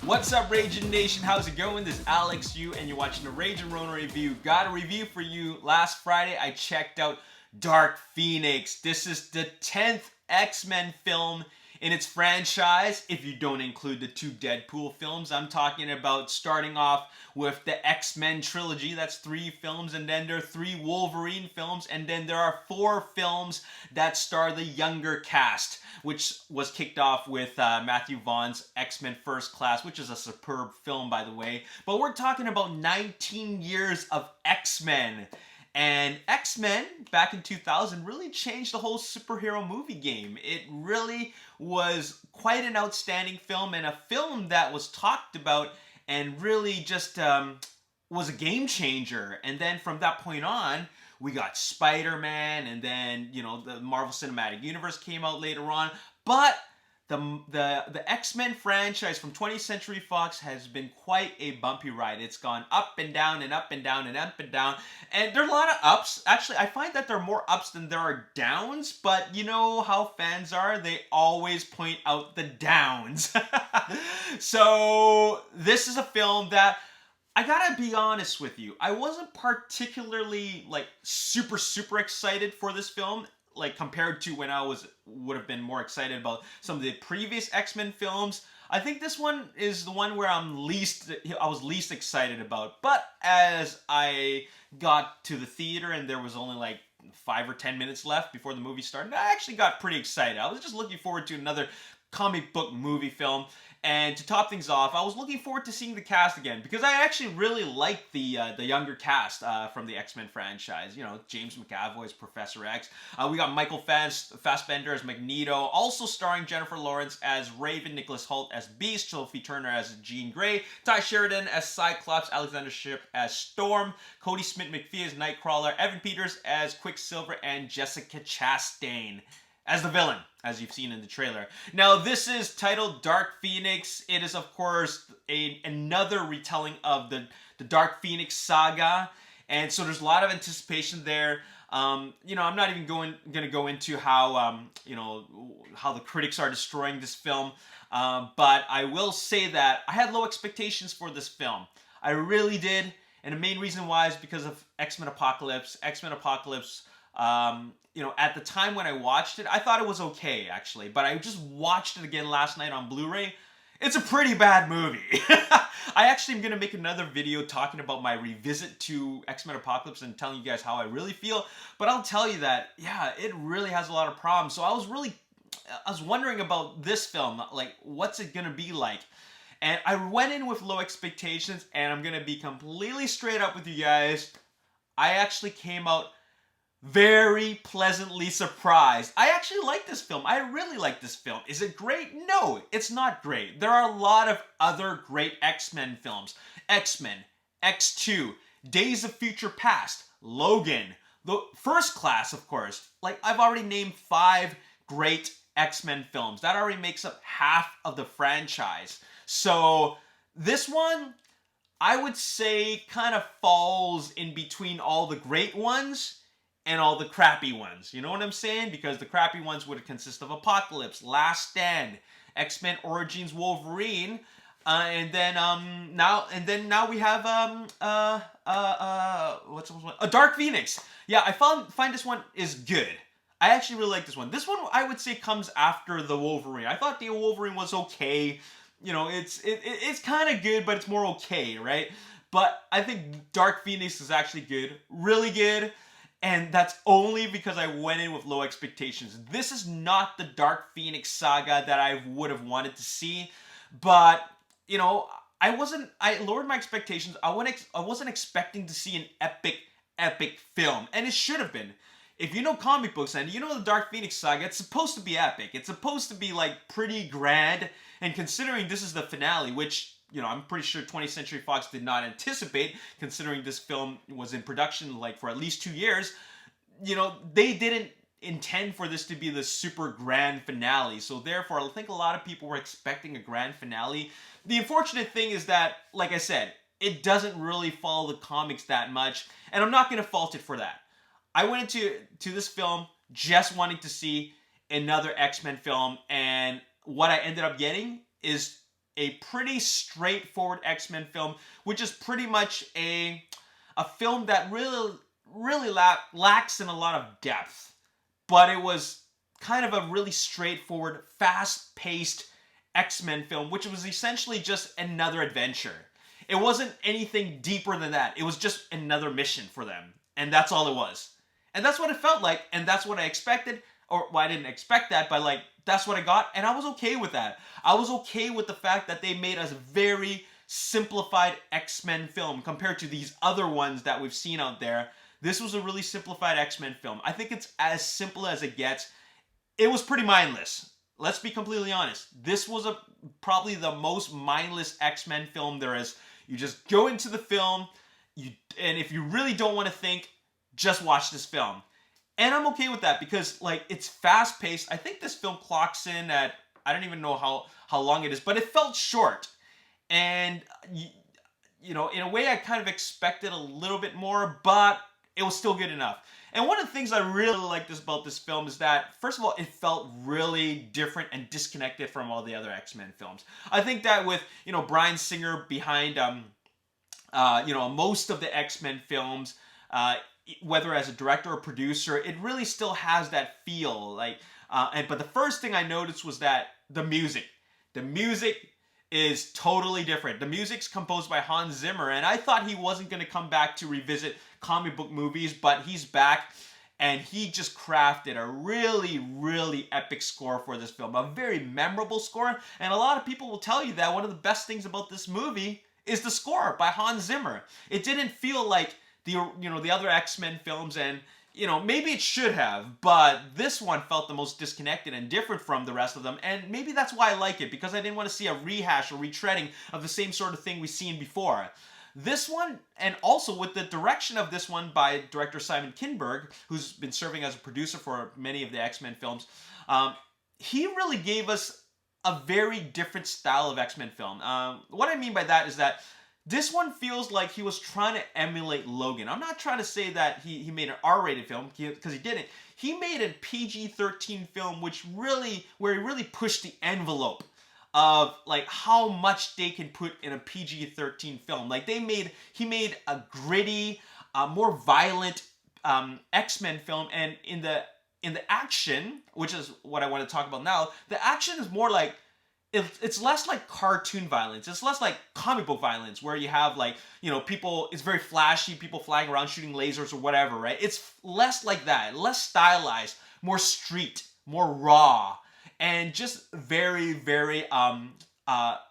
What's up, Ragin Nation? How's it going? This is Alex Yu, and you're watching the Ragin Ronin review. Got a review for you. Last Friday, I checked out Dark Phoenix. This is the 10th X-Men film in its franchise, if you don't include the 2 Deadpool films. I'm talking about starting off with the X-Men trilogy. That's 3 films, and then there are 3 Wolverine films, and then there are 4 films that star the younger cast, which was kicked off with Matthew Vaughn's X-Men First Class, which is a superb film, by the way. But we're talking about 19 years of X-Men. And X-Men, back in 2000, really changed the whole superhero movie game. It really was quite an outstanding film, and a film that was talked about and really just was a game changer. And then from that point on, we got Spider-Man, and then, you know, the Marvel Cinematic Universe came out later on. But the X-Men franchise from 20th Century Fox has been quite a bumpy ride. It's gone up and down and up and down and up and down. And there are a lot of ups. Actually, I find that there are more ups than there are downs. But you know how fans are. They always point out the downs. So this is a film that, I gotta be honest with you, I wasn't particularly like super excited for this film, like compared to when I would have been more excited about some of the previous X-Men films. I think this one is the one where I was least excited about. But as I got to the theater and there was only like 5 or 10 minutes left before the movie started, I actually got pretty excited. I was just looking forward to another comic book movie film. And to top things off, I was looking forward to seeing the cast again, because I actually really liked the younger cast from the X-Men franchise. You know, James McAvoy as Professor X. We got Michael Fassbender as Magneto, also starring Jennifer Lawrence as Raven, Nicholas Hoult as Beast, Sophie Turner as Jean Grey, Ty Sheridan as Cyclops, Alexander Shipp as Storm, Cody Smith-McPhee as Nightcrawler, Evan Peters as Quicksilver, and Jessica Chastain as the villain, as you've seen in the trailer. Now, this is titled Dark Phoenix. It is, of course, another retelling of the Dark Phoenix saga, and so there's a lot of anticipation there. You know, I'm not even going to go into how you know, how the critics are destroying this film, but I will say that I had low expectations for this film. I really did, and the main reason why is because of X-Men Apocalypse. X-Men Apocalypse, you know, at the time when I watched it, I thought it was okay, actually. But I just watched it again last night on Blu-ray. It's a pretty bad movie. I actually am going to make another video talking about my revisit to X-Men Apocalypse and telling you guys how I really feel. But I'll tell you that, yeah, it really has a lot of problems. So I was wondering about this film, like, what's it going to be like? And I went in with low expectations, and I'm going to be completely straight up with you guys. I actually came out very pleasantly surprised. I actually like this film. I really like this film. Is it great? No, it's not great. There are a lot of other great X-Men films. X-Men, X2, Days of Future Past, Logan, the First Class, of course. Like, I've already named 5 great X-Men films. That already makes up half of the franchise. So this one, I would say, kind of falls in between all the great ones and all the crappy ones. You know what I'm saying? Because the crappy ones would consist of Apocalypse, Last Stand, X-Men Origins Wolverine, and then now we have Dark Phoenix. Yeah, I find this one is good. I actually really like this one. This one, I would say, comes after the Wolverine. I thought the Wolverine was okay. You know, it's kind of good, but it's more okay, right? But I think Dark Phoenix is actually good, really good. And that's only because I went in with low expectations. This is not the Dark Phoenix saga that I would have wanted to see. But, you know, I lowered my expectations. I wasn't expecting to see an epic film. And it should have been. If you know comic books and you know the Dark Phoenix saga, it's supposed to be epic. It's supposed to be, like, pretty grand. And considering this is the finale, which, you know, I'm pretty sure 20th Century Fox did not anticipate, considering this film was in production like for at least 2 years. You know, they didn't intend for this to be the super grand finale. So therefore, I think a lot of people were expecting a grand finale. The unfortunate thing is that, like I said, it doesn't really follow the comics that much, and I'm not going to fault it for that. I went into this film just wanting to see another X-Men film, and what I ended up getting is a pretty straightforward X-Men film, which is pretty much a film that really lacks in a lot of depth. But it was kind of a really straightforward, fast-paced X-Men film, which was essentially just another adventure. It wasn't anything deeper than that. It was just another mission for them. And that's all it was. And that's what it felt like, and that's what I expected. Or, well, I didn't expect that, but like, that's what I got, and I was okay with that. I was okay with the fact that they made us a very simplified X-Men film compared to these other ones that we've seen out there. This was a really simplified X-Men film. I think it's as simple as it gets. It was pretty mindless. Let's be completely honest. This was probably the most mindless X-Men film there is. You just go into the film, and if you really don't want to think, just watch this film. And I'm okay with that because, like, it's fast-paced. I think this film clocks in at, I don't even know how long it is, but it felt short. And, you know, in a way I kind of expected a little bit more, but it was still good enough. And one of the things I really liked about this film is that, first of all, it felt really different and disconnected from all the other X-Men films. I think that with, you know, Bryan Singer behind, you know, most of the X-Men films, whether as a director or producer, it really still has that feel. Like, but the first thing I noticed was that the music is totally different. The music's composed by Hans Zimmer, and I thought he wasn't going to come back to revisit comic book movies, but he's back, and he just crafted a really epic score for this film. A very memorable score, and a lot of people will tell you that one of the best things about this movie is the score by Hans Zimmer. It didn't feel like the other X-Men films, and maybe it should have, but this one felt the most disconnected and different from the rest of them, and maybe that's why I like it, because I didn't want to see a rehash or retreading of the same sort of thing we've seen before. This one, and also with the direction of this one by director Simon Kinberg, who's been serving as a producer for many of the X-Men films, he really gave us a very different style of X-Men film. What I mean by that is that this one feels like he was trying to emulate Logan. I'm not trying to say that he made an R-rated film, because he didn't. He made a PG-13 film where he really pushed the envelope of like how much they can put in a PG-13 film. Like he made a gritty, more violent X-Men film, and in the action, which is what I want to talk about now, the action is more like, it's less like cartoon violence. It's less like comic book violence, where you have like, people, it's very flashy, people flying around shooting lasers or whatever, right? It's less like that, less stylized, more street, more raw, and just very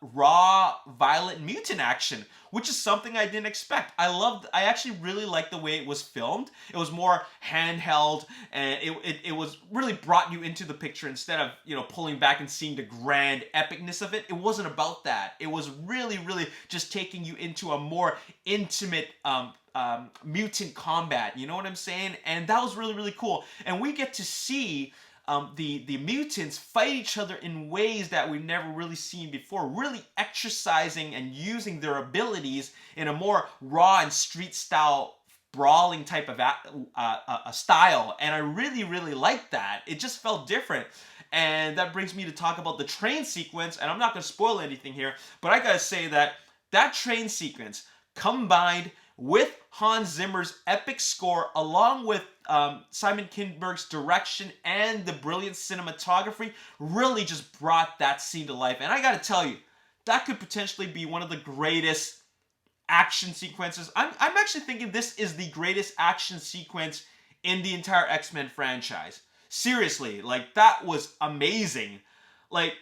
raw, violent mutant action, which is something I didn't expect. I actually really liked the way it was filmed. It was more handheld, and it was really brought you into the picture instead of, pulling back and seeing the grand epicness of it. It wasn't about that. It was really just taking you into a more intimate mutant combat. You know what I'm saying? And that was really cool. And we get to see the mutants fight each other in ways that we've never really seen before, really exercising and using their abilities in a more raw and street style brawling type of a style, and I really liked that. It just felt different. And that brings me to talk about the train sequence, and I'm not going to spoil anything here, but I gotta say that train sequence combined with Hans Zimmer's epic score, along with Simon Kinberg's direction and the brilliant cinematography, really just brought that scene to life. And I gotta tell you, that could potentially be one of the greatest action sequences. I'm actually thinking this is the greatest action sequence in the entire X-Men franchise. Seriously, like, that was amazing. Like,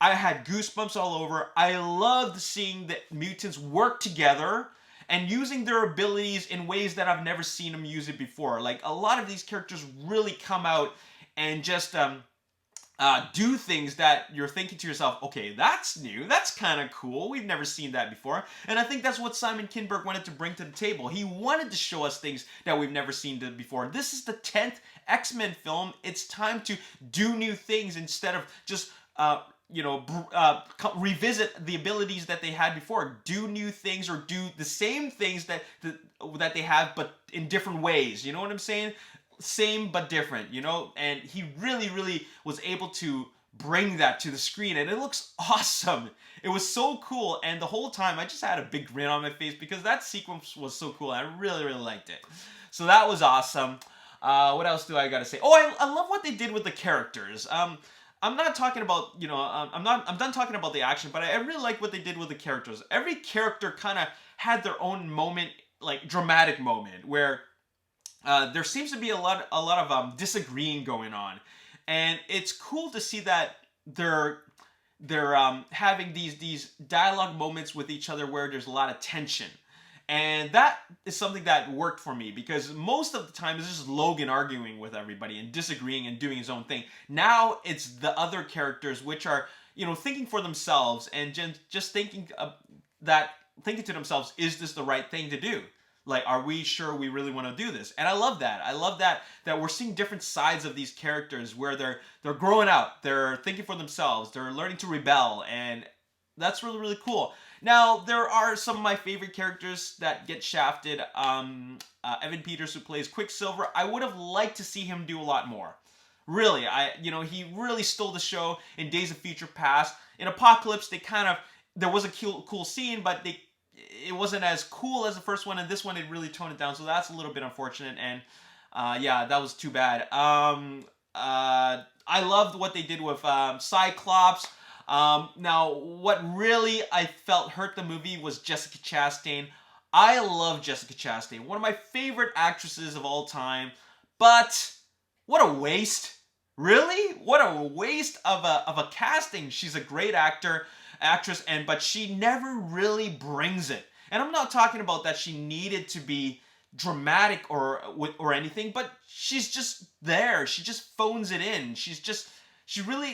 I had goosebumps all over. I loved seeing the mutants work together and using their abilities in ways that I've never seen them use it before. Like, a lot of these characters really come out and just do things that you're thinking to yourself, okay, that's new, that's kind of cool, we've never seen that before. And I think that's what Simon Kinberg wanted to bring to the table. He wanted to show us things that we've never seen before. This is the 10th X-Men film. It's time to do new things instead of just revisit the abilities that they had before. Do new things, or do the same things that they have, but in different ways. You know what I'm saying? Same but different, and he really was able to bring that to the screen, and it looks awesome. It was so cool, and the whole time I just had a big grin on my face because that sequence was so cool. I really liked it. So that was awesome. What else do I gotta say? Oh, I love what they did with the characters. I'm not talking about, I'm done talking about the action, but I really like what they did with the characters. Every character kind of had their own moment, like dramatic moment, where there seems to be a lot of disagreeing going on, and it's cool to see that they're having these dialogue moments with each other where there's a lot of tension. And that is something that worked for me, because most of the time it's just Logan arguing with everybody and disagreeing and doing his own thing. Now it's the other characters which are, thinking for themselves and just thinking to themselves, is this the right thing to do? Like, are we sure we really want to do this? And I love that. I love that we're seeing different sides of these characters where they're growing up, they're thinking for themselves, they're learning to rebel, and that's really cool. Now, there are some of my favorite characters that get shafted. Evan Peters, who plays Quicksilver, I would have liked to see him do a lot more. Really, he really stole the show in Days of Future Past. In Apocalypse, there was a cool scene, but it wasn't as cool as the first one, and this one, it really toned it down, so that's a little bit unfortunate, and yeah, that was too bad. I loved what they did with Cyclops. Now, what really I felt hurt the movie was Jessica Chastain. I love Jessica Chastain, one of my favorite actresses of all time, but what a waste. Really? What a waste of a casting. She's a great actress, but she never really brings it. And I'm not talking about that she needed to be dramatic or anything, but she's just there. She just phones it in.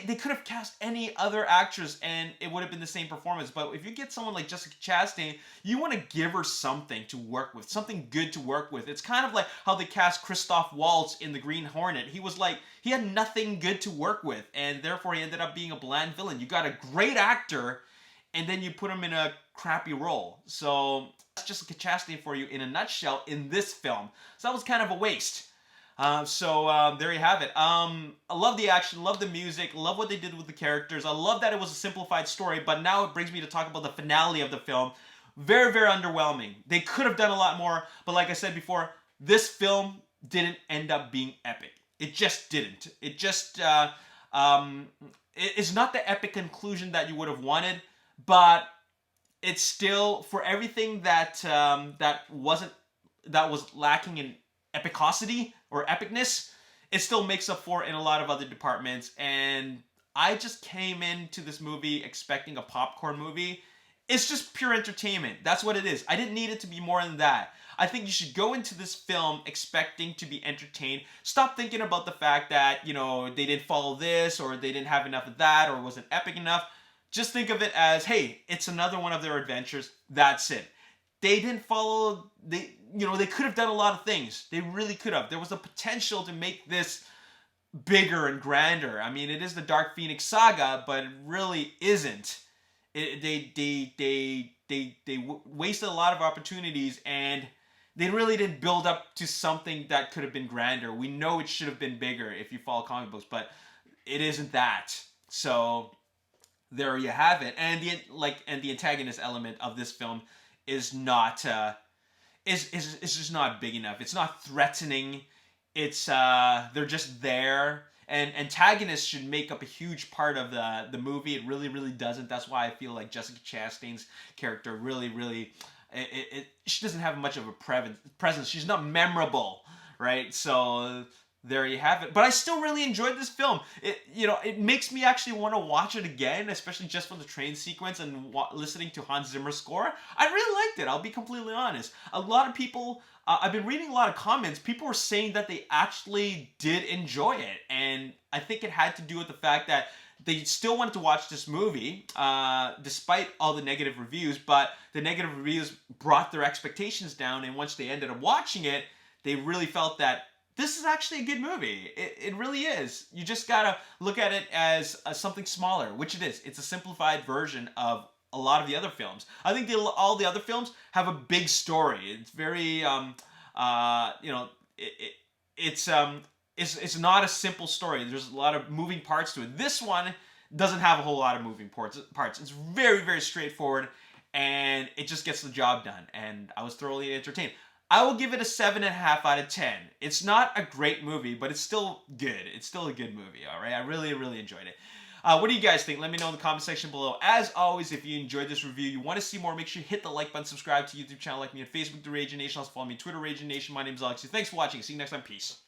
They could have cast any other actress and it would have been the same performance. But if you get someone like Jessica Chastain, you want to give her something to work with, something good to work with. It's kind of like how they cast Christoph Waltz in The Green Hornet. He had nothing good to work with, and therefore he ended up being a bland villain. You got a great actor, and then you put him in a crappy role. So that's Jessica Chastain for you in a nutshell in this film. So that was kind of a waste. There you have it. I love the action, love the music, love what they did with the characters. I love that it was a simplified story, but now it brings me to talk about the finale of the film. Very underwhelming. They could have done a lot more, but like I said before, this film didn't end up being epic. It just didn't. It just, it's not the epic conclusion that you would have wanted, but it's still, for everything that was lacking in epicosity or epicness, it still makes up for in a lot of other departments. And I just came into this movie expecting a popcorn movie. It's just pure entertainment. That's what it is. I didn't need it to be more than that. I think you should go into this film expecting to be entertained. Stop thinking about the fact that, they didn't follow this, or they didn't have enough of that, or wasn't epic enough. Just think of it as, hey, it's another one of their adventures. That's it. They didn't follow, they could have done a lot of things. They really could have. There was a potential to make this bigger and grander. I mean, it is the Dark Phoenix saga, but it really isn't. They wasted a lot of opportunities, and they really didn't build up to something that could have been grander. We know it should have been bigger if you follow comic books, but it isn't that. So there you have it. And the antagonist element of this film is not is just not big enough. It's not threatening. It's they're just there. And antagonists should make up a huge part of the movie. It really doesn't. That's why I feel like Jessica Chastain's character really she doesn't have much of a presence. She's not memorable, right? So there you have it. But I still really enjoyed this film. It makes me actually want to watch it again, especially just for the train sequence and listening to Hans Zimmer's score. I really liked it. I'll be completely honest. A lot of people, I've been reading a lot of comments. People were saying that they actually did enjoy it, and I think it had to do with the fact that they still wanted to watch this movie, despite all the negative reviews, but the negative reviews brought their expectations down, and once they ended up watching it, they really felt that this is actually a good movie. It really is. You just gotta look at it as something smaller, which it is. It's a simplified version of a lot of the other films. I think all the other films have a big story. It's very, it's not a simple story. There's a lot of moving parts to it. This one doesn't have a whole lot of moving parts. It's very, very straightforward, and it just gets the job done, and I was thoroughly entertained. I will give it a 7.5 out of 10. It's not a great movie, but it's still good. It's still a good movie, all right? I really, really enjoyed it. What do you guys think? Let me know in the comment section below. As always, if you enjoyed this review, you want to see more, make sure you hit the like button, subscribe to the YouTube channel, like me on Facebook, The Ragin Nation. Also follow me on Twitter, Ragin Nation. My name is Alex. Thanks for watching. See you next time. Peace.